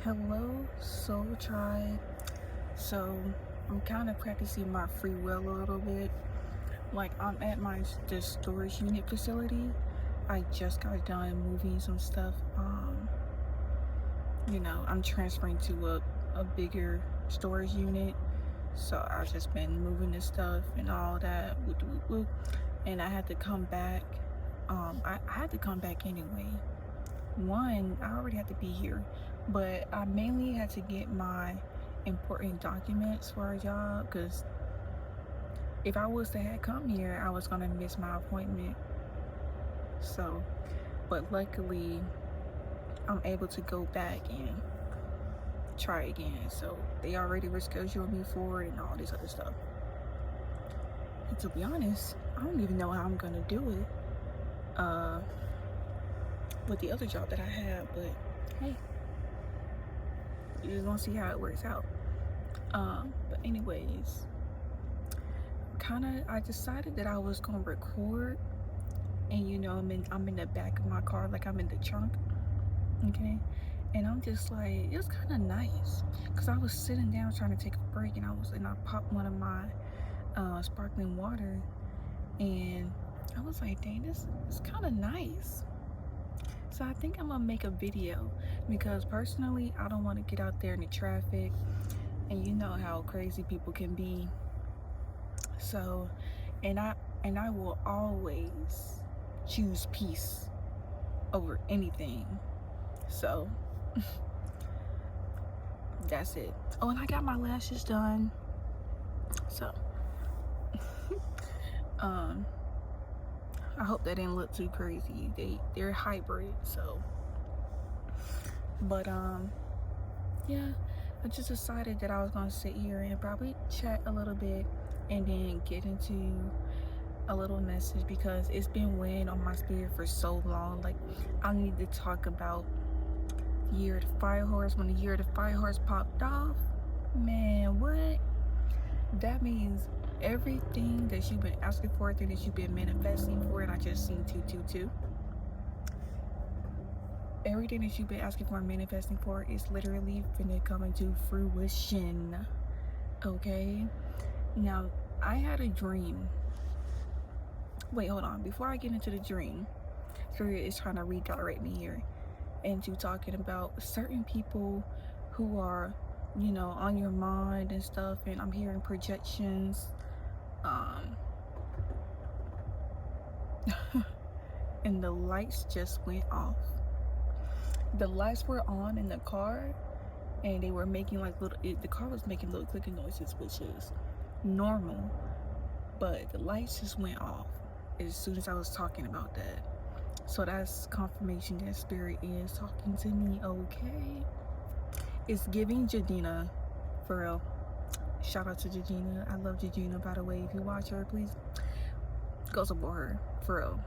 Hello, Soul Tribe. So I'm kind of practicing my free will a little bit. Like I'm at this storage unit facility. I just got done moving some stuff. I'm transferring to a bigger storage unit. So I've just been moving this stuff and all that. And I had to come back. I had to come back anyway. One, I already had to be here, but I mainly had to get my important documents for a job, because if I was to have come here, I was gonna miss my appointment. So, but luckily I'm able to go back and try again. So they already rescheduled me for it and all this other stuff. And to be honest, I don't even know how I'm gonna do it with the other job that I have, but hey, you're just gonna see how it works out. But anyways, I decided that I was gonna record, and I'm in the back of my car, like I'm in the trunk, okay? And I'm just like, it was kind of nice, because I was sitting down trying to take a break, and I popped one of my sparkling water, and I was like, dang, this is kind of nice. So I think I'm gonna make a video, because personally I don't want to get out there in the traffic, and you know how crazy people can be. So and I will always choose peace over anything. So that's it. Oh, and I got my lashes done. So I hope that didn't look too crazy. They're hybrid, so. But yeah, I just decided that I was gonna sit here and probably chat a little bit, and then get into a little message, because it's been weighing on my spirit for so long. Like, I need to talk about the year of the fire horse. When the year of the fire horse popped off, man, what? That means everything that you've been asking for, everything that you've been manifesting for, and I just seen 222. Everything that you've been asking for and manifesting for is literally finna come into fruition. Okay? Now, I had a dream. Wait, hold on. Before I get into the dream, Spirit is trying to redirect me here into talking about certain people who are, on your mind and stuff, and I'm hearing projections. And the lights just went off. The lights were on in the car, and they were making like the car was making little clicking noises, which is normal, but the lights just went off as soon as I was talking about that. So that's confirmation that Spirit is talking to me. Okay, it's giving Jadina, for real. Shout out to Jadina. I love Jadina, by the way. If you watch her, please go support her, for real,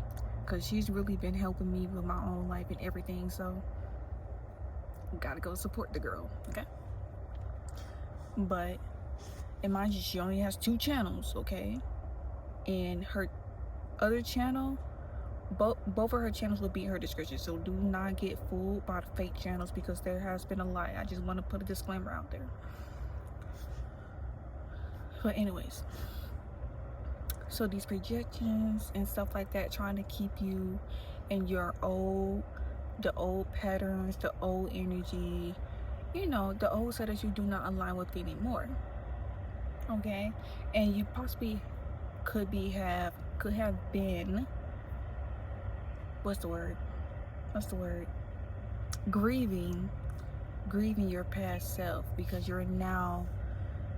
because she's really been helping me with my own life and everything. So gotta go support the girl, okay? But, and mind you, she only has 2 channels, okay? And her other channel, both of her channels will be in her description, so do not get fooled by the fake channels, because there has been a lot. I just want to put a disclaimer out there. But anyways, so these projections and stuff like that, trying to keep you in the old patterns, the old energy, the old set that you do not align with anymore, okay? And you possibly could have been, what's the word, grieving your past self, because you're now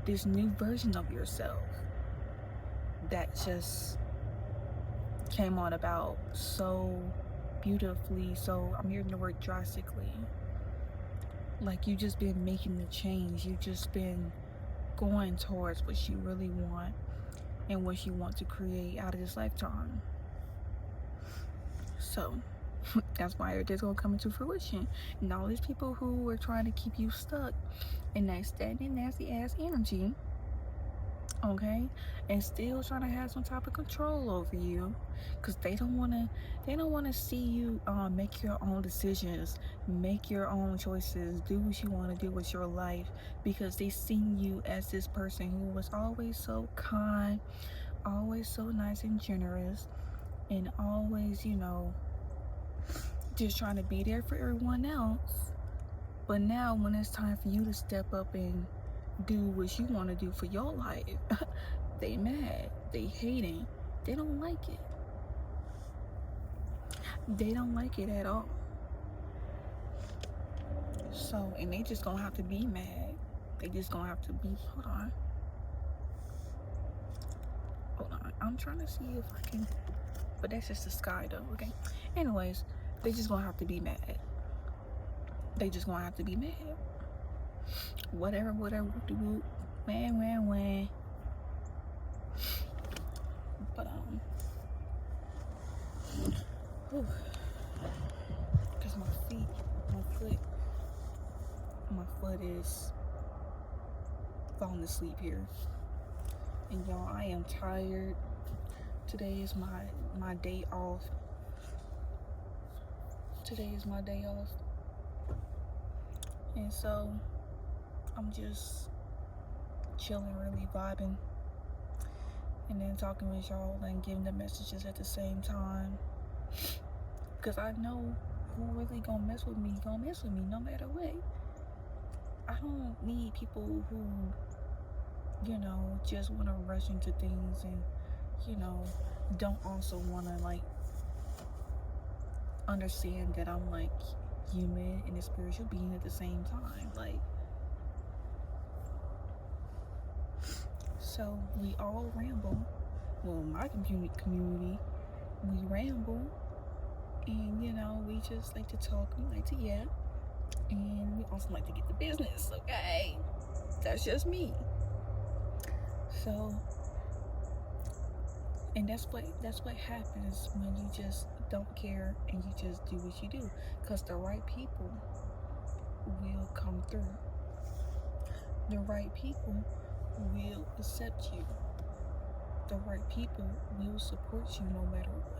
this new version of yourself that just came on about so beautifully. So I'm hearing the word drastically. Like, you just been making the change. You just been going towards what you really want and what you want to create out of this lifetime. So that's why everything's gonna come into fruition. And all these people who are trying to keep you stuck in that stagnant, nasty ass energy, okay, and still trying to have some type of control over you, because they don't want to see you make your own decisions, make your own choices, do what you want to do with your life, because they see you as this person who was always so kind, always so nice and generous, and always, just trying to be there for everyone else. But now when it's time for you to step up and do what you want to do for your life, they mad, they hating, they don't like it. They don't like it at all. So, and they just gonna have to be mad. They just gonna have to be, hold on. I'm trying to see if I can, but that's just the sky though, okay? Anyways, they just gonna have to be mad. They just gonna have to be mad. Whatever, whoop-de-whoop, wah. But, because my foot is falling asleep here. And y'all, I am tired. Today is my day off. Today is my day off. And so, I'm just chilling, really vibing. And then talking with y'all and giving the messages at the same time. Because I know who really gonna mess with me no matter what. I don't need people who, just want to rush into things and, don't also want to, like, understand that I'm, like, human and a spiritual being at the same time. Like, so we all ramble. Well, my community, we ramble. And, we just like to talk, we like to yap. And we also like to get the business, okay? That's just me. So, and that's what happens when you just don't care and you just do what you do. Because the right people will come through. The right people will accept you. The right people will support you no matter what.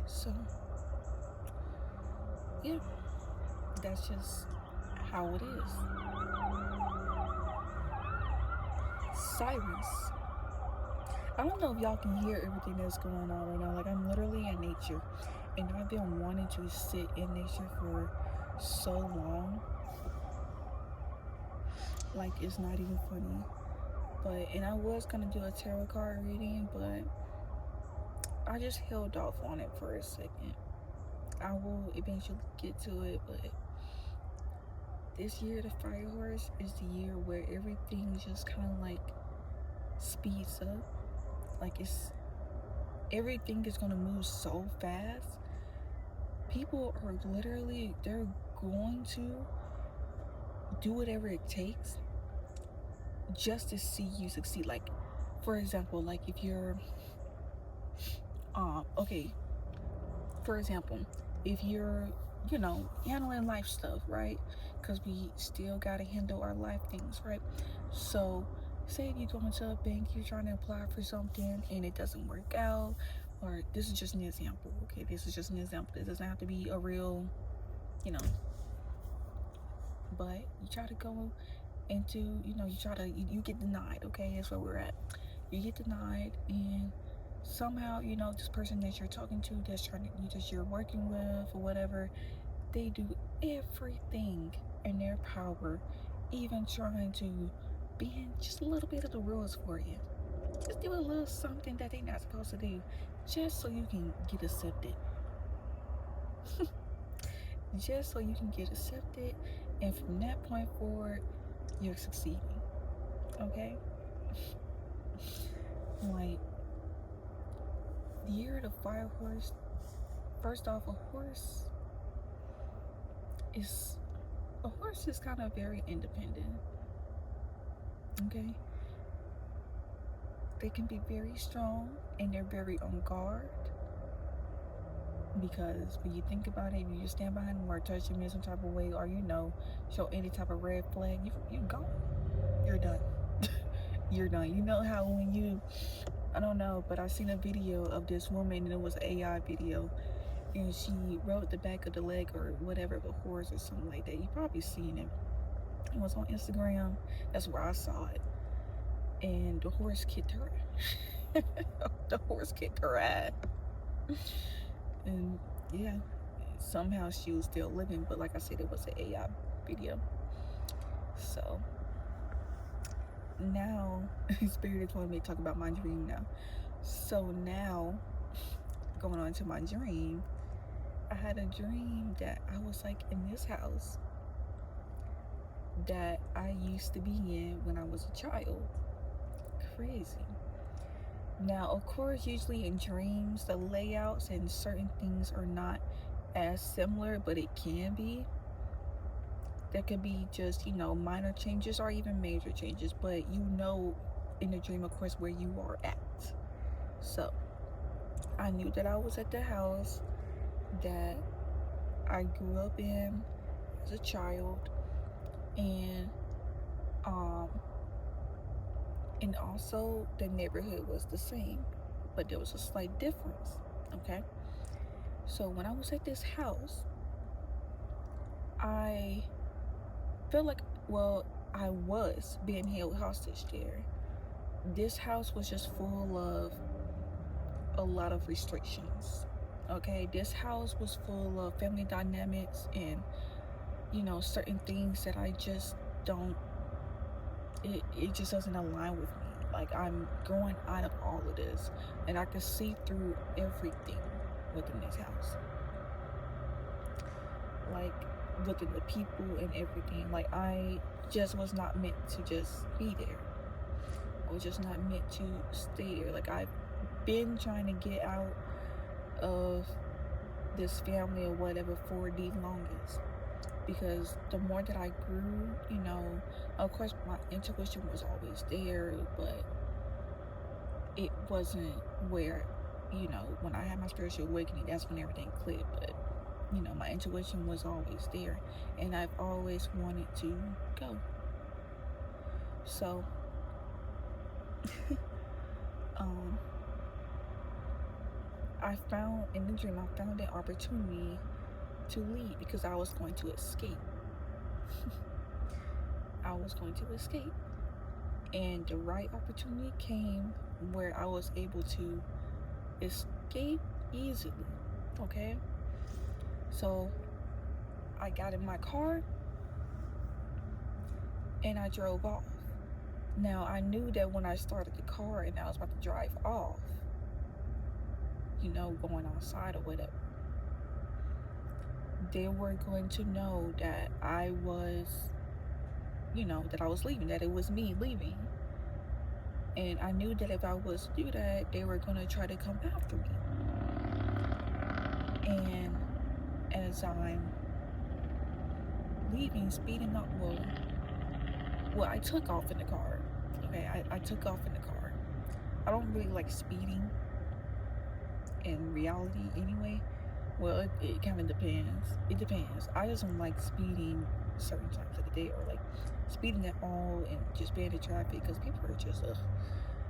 So, yeah, that's just how it is. Silence. I don't know if y'all can hear everything that's going on right now. Like, I'm literally in nature, and I've been wanting to sit in nature for so long. Like, it's not even funny. But, and I was gonna do a tarot card reading, but I just held off on it for a second. I will eventually get to it, but this year, the fire horse is the year where everything just kind of like speeds up. Like, everything is gonna move so fast. People are literally, they're going to do whatever it takes just to see you succeed. Like, for example, like if you're okay, for example, if you're handling life stuff, right? Because we still gotta handle our life things, right? So say if you go into a bank, you're trying to apply for something and it doesn't work out, or this is just an example, okay? This is just an example. It doesn't have to be a real, but you try to go into, you get denied, okay? That's where we're at. You get denied, and somehow, this person that you're talking to, that you're working with or whatever, they do everything in their power, even trying to bend just a little bit of the rules for you. Just do a little something that they're not supposed to do, just so you can get accepted. Just so you can get accepted, and from that point forward, you're succeeding. Okay? Like, the year of the fire horse, first off, a horse is kind of very independent. Okay? They can be very strong and they're very on guard, because when you think about it, if you just stand behind them or touch them in some type of way, or show any type of red flag, you gone. You're done. you're done. You know how when you, I don't know, but I seen a video of this woman and it was an AI video, and she rode the back of the leg or whatever of a horse or something like that. You probably seen it. It was on Instagram. That's where I saw it. And the horse kicked her. The horse kicked her ass. And yeah, somehow she was still living, but like I said, it was an AI video. So now Spirit is wanting me to talk about my dream now. So now, going on to my dream, I had a dream that I was like in this house that I used to be in when I was a child. Crazy. Now, of course, usually in dreams, the layouts and certain things are not as similar, but it can be. There could be just, you know, minor changes or even major changes, but you know in the dream, of course, where you are at. So I knew that I was at the house that I grew up in as a child, and also the neighborhood was the same, but there was a slight difference. Okay, so when I was at this house, I feel like, well, I was being held hostage there. This house was just full of a lot of restrictions. Okay, this house was full of family dynamics and, you know, certain things that I just don't, it just doesn't align with me. Like, I'm growing out of all of this, and I can see through everything within this house. Like, within the people and everything. Like, I just was not meant to just be there. I was just not meant to stay there. Like, I've been trying to get out of this family or whatever for the longest, because the more that I grew, you know, of course my intuition was always there, but it wasn't where, you know, when I had my spiritual awakening, that's when everything clicked. But you know, my intuition was always there, and I've always wanted to go. So I found in the dream, I found an opportunity to leave because I was going to escape. I was going to escape, and the right opportunity came where I was able to escape easily. Okay, so I got in my car and I drove off. Now, I knew that when I started the car and I was about to drive off, you know, going outside or whatever, they were going to know that I was, you know, that I was leaving, that it was me leaving. And I knew that if I was to do that, they were going to try to come after me. And as I'm leaving, speeding up, well, I took off in the car. Okay, I took off in the car. I don't really like speeding in reality anyway. Well, it kind of depends. It depends. I just don't like speeding certain times of the day, or like speeding at all and just being in traffic, because people are just,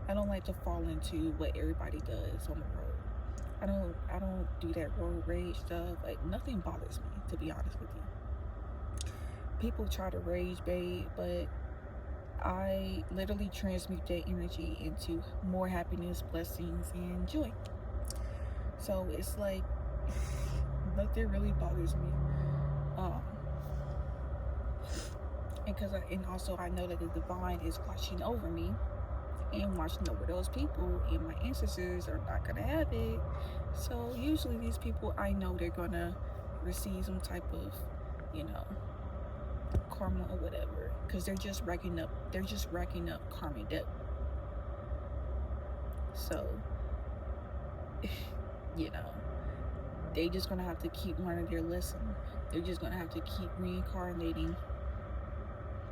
I don't like to fall into what everybody does on the road. I don't do that road rage stuff. Like, nothing bothers me, to be honest with you. People try to rage bait, but I literally transmute that energy into more happiness, blessings, and joy. So it's like nothing really bothers me. And also I know that the divine is watching over me and watching over those people, and my ancestors are not gonna have it. So usually these people, I know they're gonna receive some type of, you know, karma or whatever, because they're just racking up karmic debt. So you know, they just gonna have to keep learning their lesson. They're just gonna have to keep reincarnating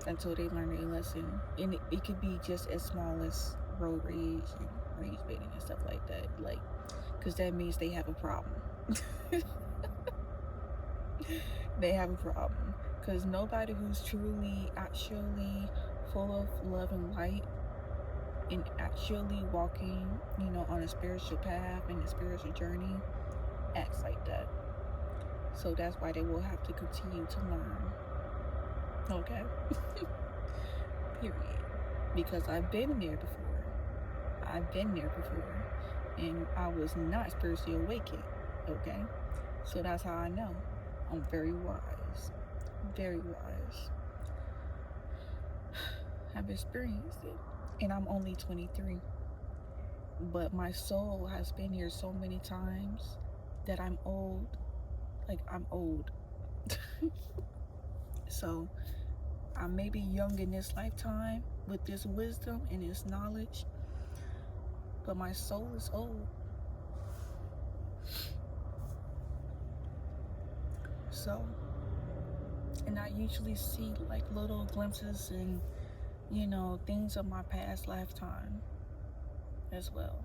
until they learn their lesson. And it could be just as small as road rage and rage baiting and stuff like that. Like, because that means they have a problem. They have a problem. Because nobody who's truly, actually full of love and light and actually walking, on a spiritual path and a spiritual journey acts like that. So that's why they will have to continue to learn. Okay? Period. Because I've been there before. And I was not spiritually awakened. Okay? So that's how I know. I'm very wise. Very wise. I've experienced it. And I'm only 23. But my soul has been here so many times that I'm old. Like, I'm old. So I may be young in this lifetime with this wisdom and this knowledge, but my soul is old. So, and I usually see like little glimpses and, things of my past lifetime as well.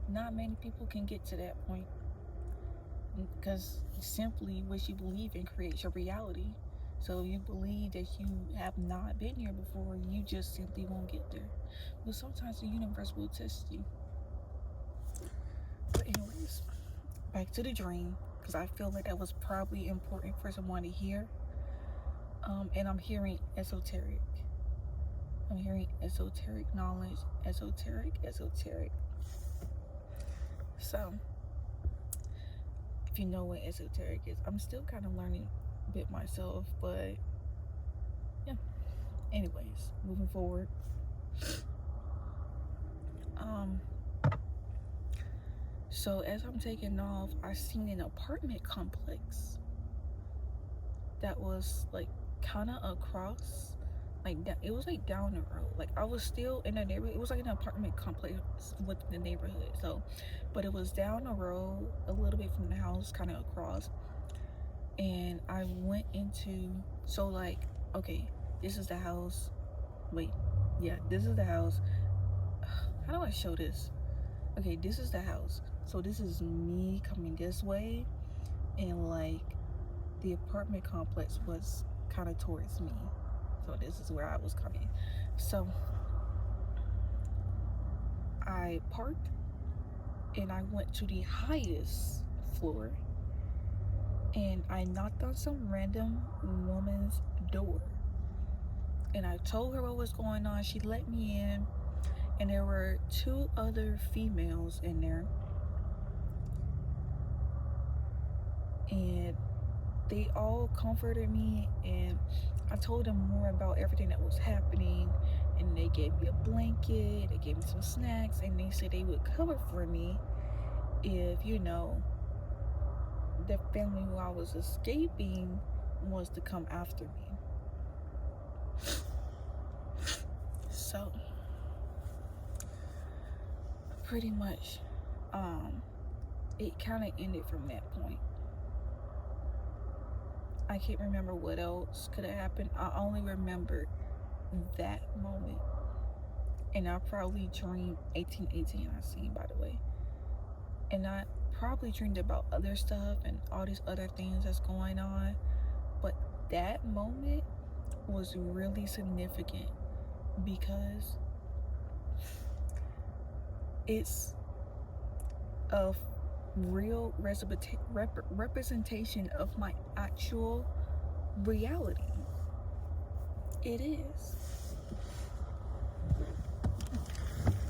Not many people can get to that point, because simply what you believe in creates your reality. So if you believe that you have not been here before, you just simply won't get there. But sometimes the universe will test you. But anyways, back to the dream, because I feel like that was probably important for someone to hear. And I'm hearing esoteric. I'm hearing esoteric knowledge, esoteric. So, if you know what esoteric is, I'm still kind of learning a bit myself, but yeah. Anyways, moving forward. So as I'm taking off, I seen an apartment complex that was like kind of across, like it was like down the road. Like I was still in the neighborhood. It was like an apartment complex with the neighborhood. So, but it was down the road a little bit from the house, kind of across. And I went into, so like, okay, this is the house. Wait, yeah, this is the house. How do I show this? Okay, this is the house. So this is me coming this way, and like the apartment complex was kind of towards me. So this is where I was coming. So I parked and I went to the highest floor, and I knocked on some random woman's door. And I told her what was going on. She let me in, and there were 2 other females in there. And they all comforted me, and I told them more about everything that was happening. And they gave me a blanket, they gave me some snacks, and they said they would cover for me if, the family who I was escaping was to come after me. So pretty much it kind of ended from that point. I can't remember what else could have happened. I only remember that moment. And I probably dreamed 1818, I seen, by the way. And I probably dreamed about other stuff and all these other things that's going on. But that moment was really significant because it's a real representation of my actual reality. It is.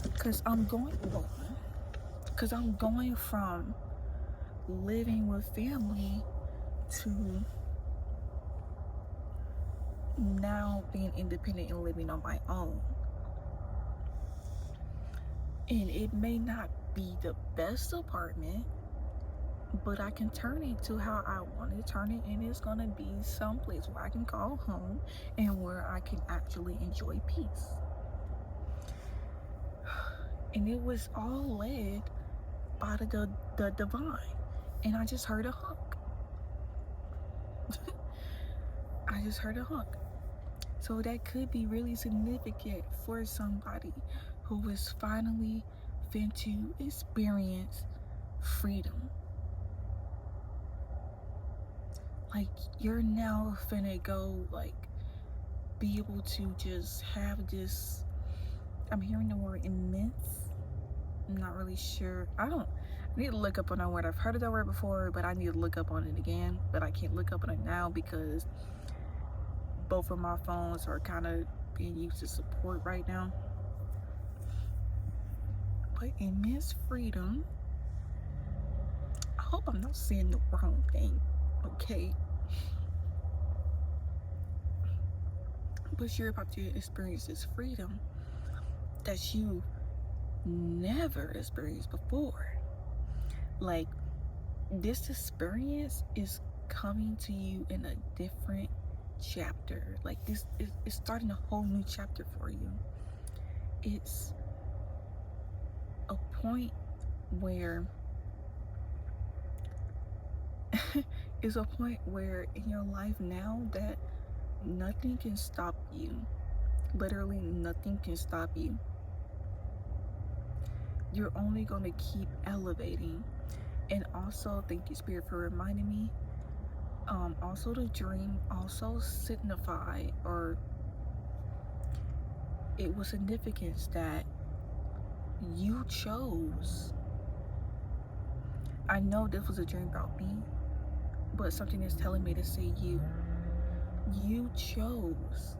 Because I'm going from living with family to now being independent and living on my own. And it may not be the best apartment, but I can turn it to how I want to turn it, and it's going to be someplace where I can call home and where I can actually enjoy peace. And it was all led by the divine. And I just heard a honk. So that could be really significant for somebody who is finally fin to experience freedom. Like, you're now finna go, like, be able to just have this I'm hearing the word immense. I'm not really sure. I need to look up on that word. I've heard of that word before, but I need to look up on it again. But I can't look up on it now because both of my phones are kind of being used to support right now. But immense freedom. I hope I'm not saying the wrong thing. Okay. But you're about to experience this freedom that you never experienced before. Like, this experience is coming to you in a different chapter. Like, this is starting a whole new chapter for you. It's a point where it's a point where in your life now that nothing can stop you. Literally nothing can stop you. You're only going to keep elevating. And also, thank you, Spirit, for reminding me. Also, the dream also signified, or it was significance that you chose. I know this was a dream about me, but something is telling me to say you. You chose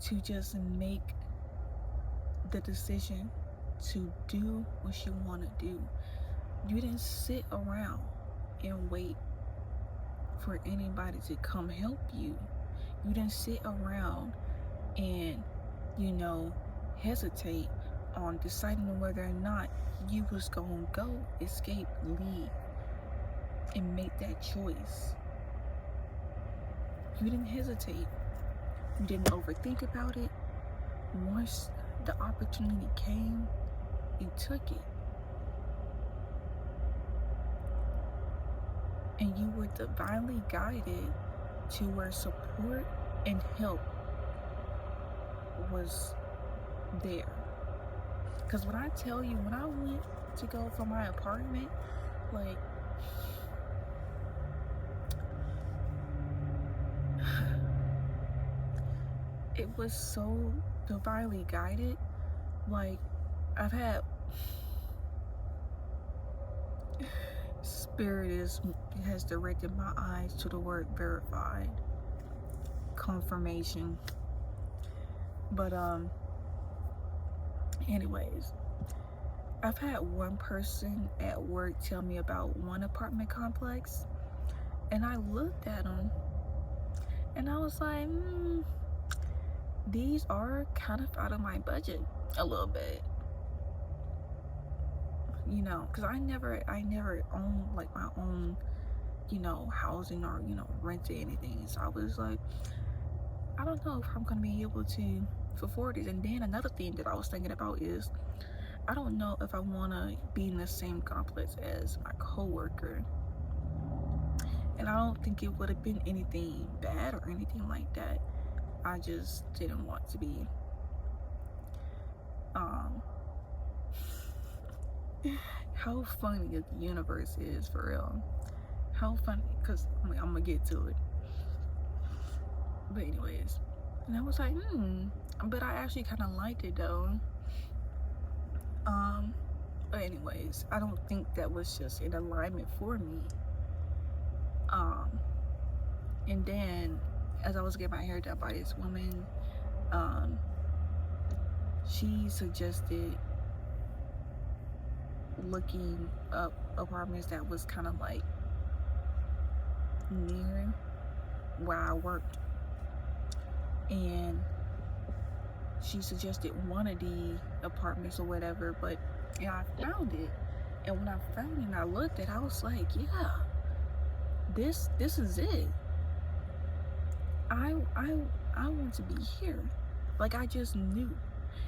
to just make the decision to do what you want to do. You didn't sit around and wait for anybody to come help you. You didn't sit around and, hesitate on deciding whether or not you was gonna go, escape, leave, and make that choice. You didn't hesitate. You didn't overthink about it. Once the opportunity came, you took it. And you were divinely guided to where support and help was there. Because when I tell you, when I went to go for my apartment, like, it was so divinely guided. Like, I've had Spirit has directed my eyes to the word verified, confirmation. But anyways, I've had one person at work tell me about one apartment complex, and I looked at them and I was like, these are kind of out of my budget a little bit, because I never owned like my own, housing or, rented anything. So I was like, I don't know if I'm gonna be able to afford this. And then another thing that I was thinking about is, I don't know if I want to be in the same complex as my coworker. And I don't think it would have been anything bad or anything like that. I just didn't want to be. How funny the universe is, for real. How funny, because I'm gonna get to it. But anyways, and I was like, but I actually kind of liked it though. But anyways, I don't think that was just in alignment for me. And then as I was getting my hair done by this woman, she suggested looking up apartments that was kind of like near where I worked. And she suggested one of the apartments or whatever, but I found it. And when I found it and I looked at it, I was like, yeah, this is it. I want to be here. Like, I just knew.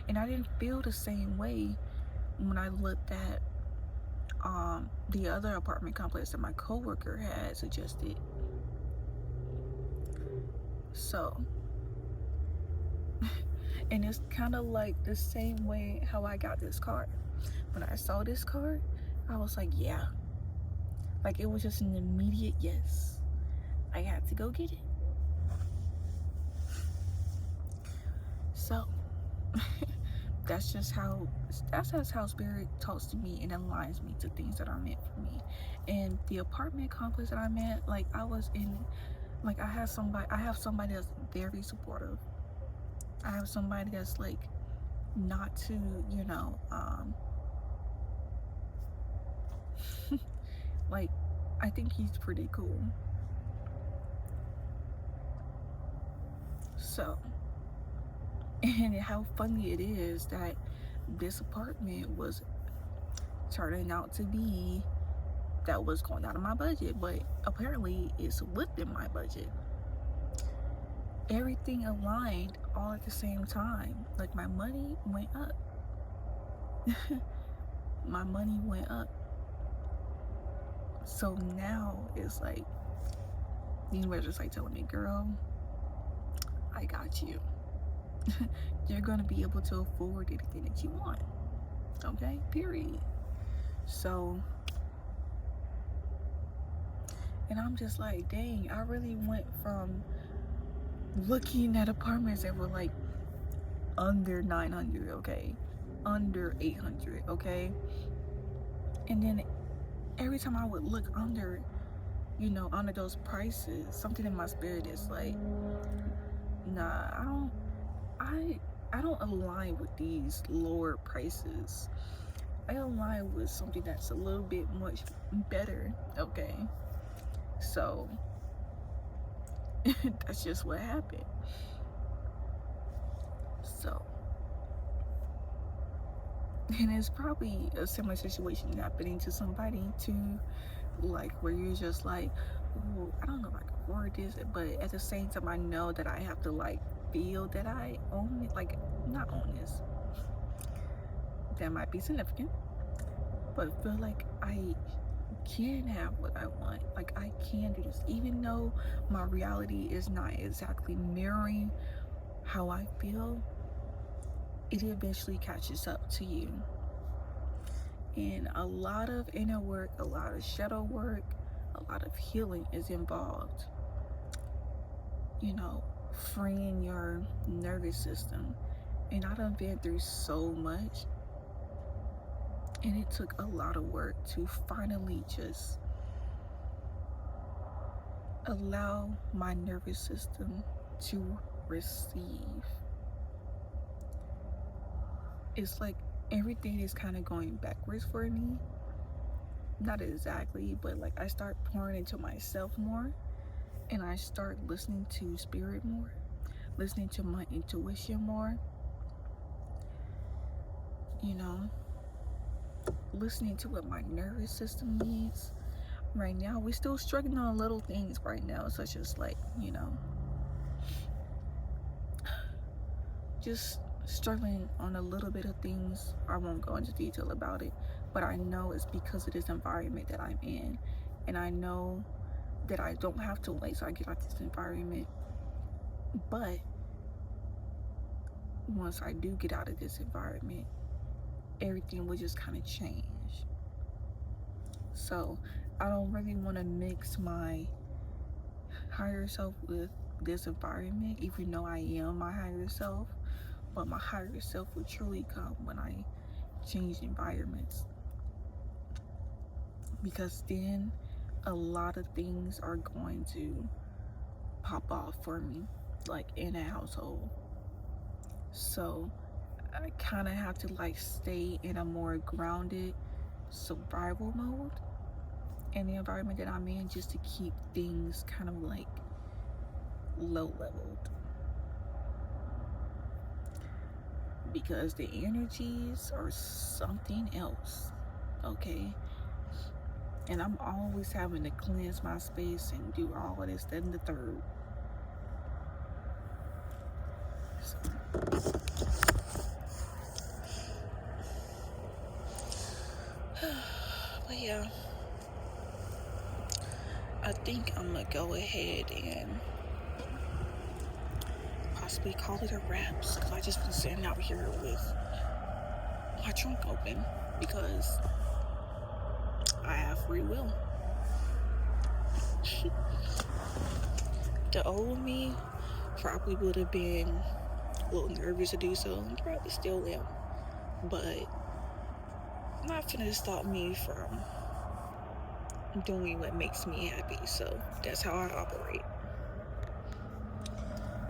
And I didn't feel the same way when I looked at the other apartment complex that my coworker had suggested. So, and it's kind of like the same way how I got this car. When I saw this car, I was like, yeah. Like, it was just an immediate yes. I had to go get it. So that's just how spirit talks to me and aligns me to things that are meant for me. And the apartment complex that I'm in, like I was in, like I have somebody that's very supportive. I have somebody that's like not to, like I think he's pretty cool. So, and how funny it is that this apartment was turning out to be that was going out of my budget, but apparently it's within my budget. Everything aligned all at the same time. Like my money went up. My money went up. So now it's like the universe is like telling me, girl, I got you. You're gonna be able to afford anything that you want. Okay? Period. So, and I'm just like, dang, I really went from looking at apartments that were like under 900, okay? Under 800, okay? And then every time I would look under, under those prices, something in my spirit is like, nah, I don't align with these lower prices. I align with something that's a little bit much better, okay? So that's just what happened. So, and it's probably a similar situation happening to somebody too, like where you're just like, oh, I don't know if I can afford this, but at the same time I know that I have to like feel that I own it, like not own this. That might be significant, but feel like I can have what I want. Like I can do this, even though my reality is not exactly mirroring how I feel. It eventually catches up to you. And a lot of inner work, a lot of shadow work, a lot of healing is involved. Freeing your nervous system. And I done been through so much. And it took a lot of work to finally just allow my nervous system to receive. It's like everything is kind of going backwards for me. Not exactly, but like I start pouring into myself more, and I start listening to spirit more, listening to my intuition more, listening to what my nervous system needs. Right now, we're still struggling on little things right now, such as like, just struggling on a little bit of things. I won't go into detail about it, but I know it's because of this environment that I'm in, and I know that I don't have to wait till I get out this environment. But once I do get out of this environment, everything will just kind of change. So I don't really want to mix my higher self with this environment, even though I am my higher self. But my higher self will truly come when I change environments, because then a lot of things are going to pop off for me, like in a household. So I kind of have to like stay in a more grounded survival mode in the environment that I'm in, just to keep things kind of like low leveled, because the energies are something else, okay? And I'm always having to cleanse my space and do all of this, that, and the third. But yeah, I think I'm gonna go ahead and possibly call it a wraps, because I just been sitting out here with my trunk open because I have free will. The old me probably would have been a little nervous to do so. I probably still am, but not gonna stop me from doing what makes me happy. So that's how I operate.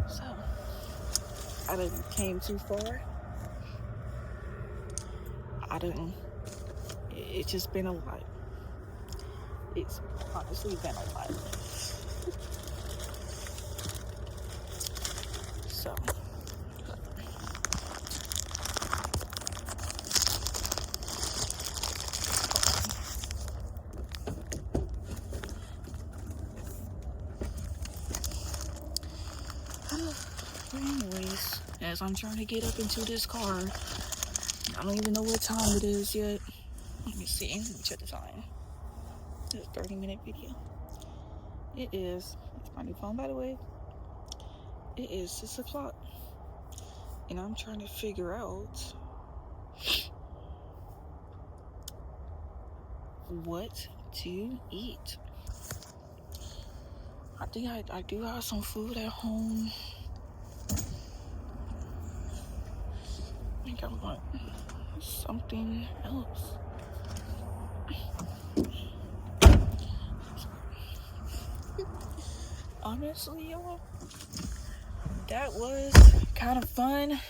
So I done came too far. It's just been a lot. It's honestly been a lot. So but anyways, as I'm trying to get up into this car, I don't even know what time it is yet. Let me see. Let me check the time. It's a 30-minute video. It is. It's my new phone, by the way. It is 6 o'clock. And I'm trying to figure out what to eat. I think I do have some food at home. I think I want something else. Honestly, y'all, that was kind of fun.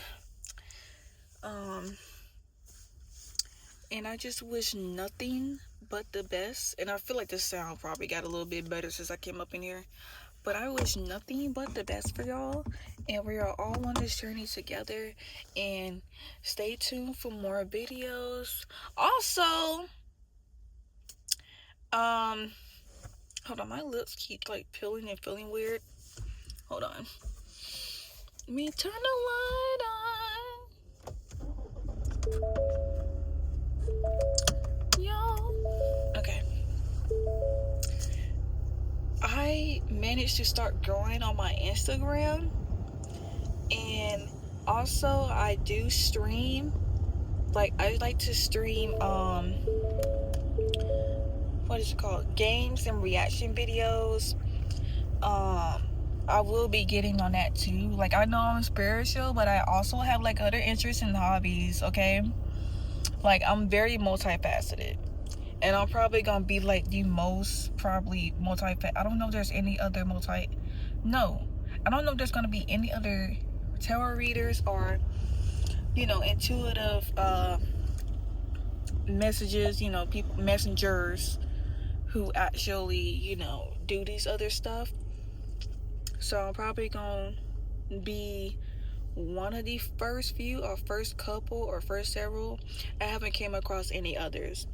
And I just wish nothing but the best. And I feel like the sound probably got a little bit better since I came up in here. But I wish nothing but the best for y'all. And we are all on this journey together. And stay tuned for more videos. Also, hold on, my lips keep like peeling and feeling weird. Hold on. Let me turn the light on. Y'all. Okay. I managed to start growing on my Instagram. And also I do stream. Like I like to stream what is it called? Games and reaction videos. I will be getting on that too. Like I know I'm spiritual, but I also have like other interests and hobbies, okay? Like I'm very multifaceted. And I'm probably gonna be like the most probably I don't know if there's any other I don't know if there's gonna be any other tarot readers or intuitive messages, people messengers who actually do these other stuff. So I'm probably gonna be one of the first few or first couple or first several. I haven't came across any others,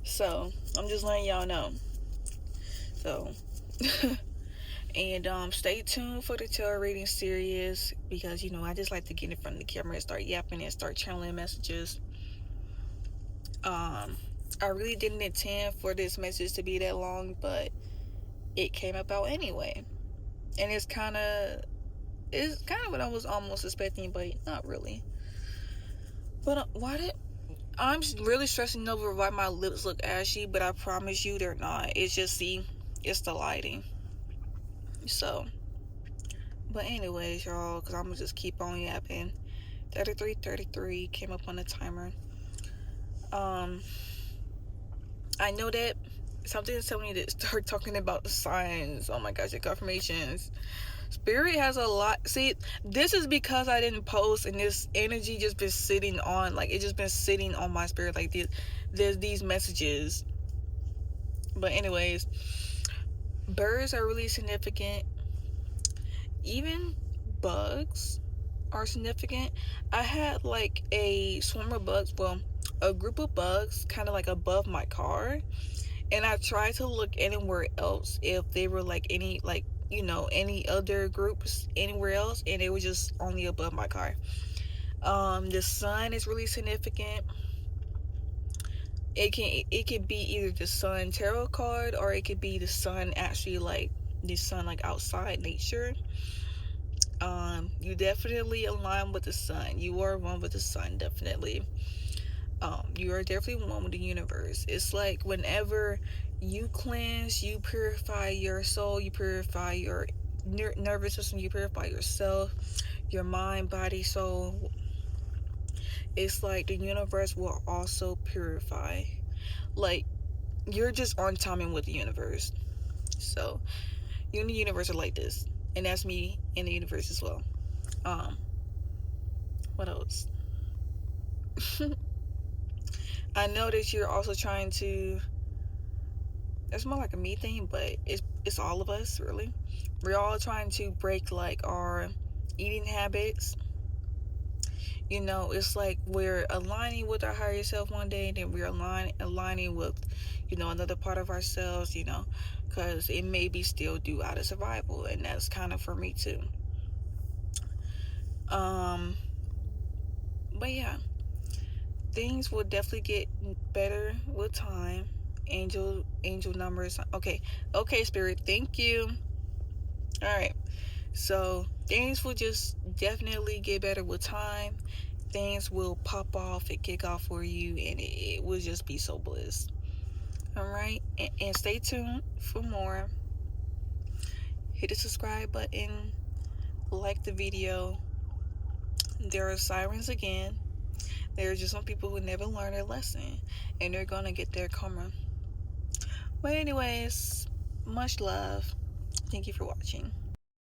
so I'm just letting y'all know. So and stay tuned for the tarot reading series, because I just like to get in front of the camera and start yapping and start channeling messages. I really didn't intend for this message to be that long, but it came about anyway. And it's kind of what I was almost expecting, but not really. But I'm really stressing over why my lips look ashy, but I promise you they're not. It's just, it's the lighting. So, but anyways, y'all, because I'm going to just keep on yapping. 33 came up on the timer. I know that something's telling me to start talking about the signs. Oh my gosh, the confirmations. Spirit has a lot. See, this is because I didn't post, and this energy just been sitting on, like, it just been sitting on my spirit, like there's these messages. But anyways, birds are really significant. Even bugs are significant. I had like a swarm of bugs, a group of bugs kind of like above my car, and I tried to look anywhere else if they were like any other groups anywhere else, and it was just only above my car. The sun is really significant. It could be either the sun tarot card, or it could be the sun actually, like the sun like outside nature. You definitely align with the sun. You are one with the sun, definitely. You are definitely one with the universe. It's like whenever you cleanse, you purify your soul, you purify your nervous system, you purify yourself, your mind, body, soul. It's like the universe will also purify. Like, you're just on timing with the universe. So you and the universe are like this, and that's me in the universe as well. What else? I know that you're also trying to. It's more like a me thing, but it's all of us really. We're all trying to break like our eating habits. It's like we're aligning with our higher self one day, then we're aligning with, another part of ourselves, because it may be still due out of survival, and that's kind of for me too. But yeah, things will definitely get better with time. Angel numbers. Okay, spirit. Thank you. All right. So things will just definitely get better with time. Things will pop off and kick off for you, and it will just be so bliss. All right, and stay tuned for more. Hit the subscribe button, like the video. There are sirens again. There are just some people who never learn their lesson, and they're gonna get their karma. But anyways, much love. Thank you for watching.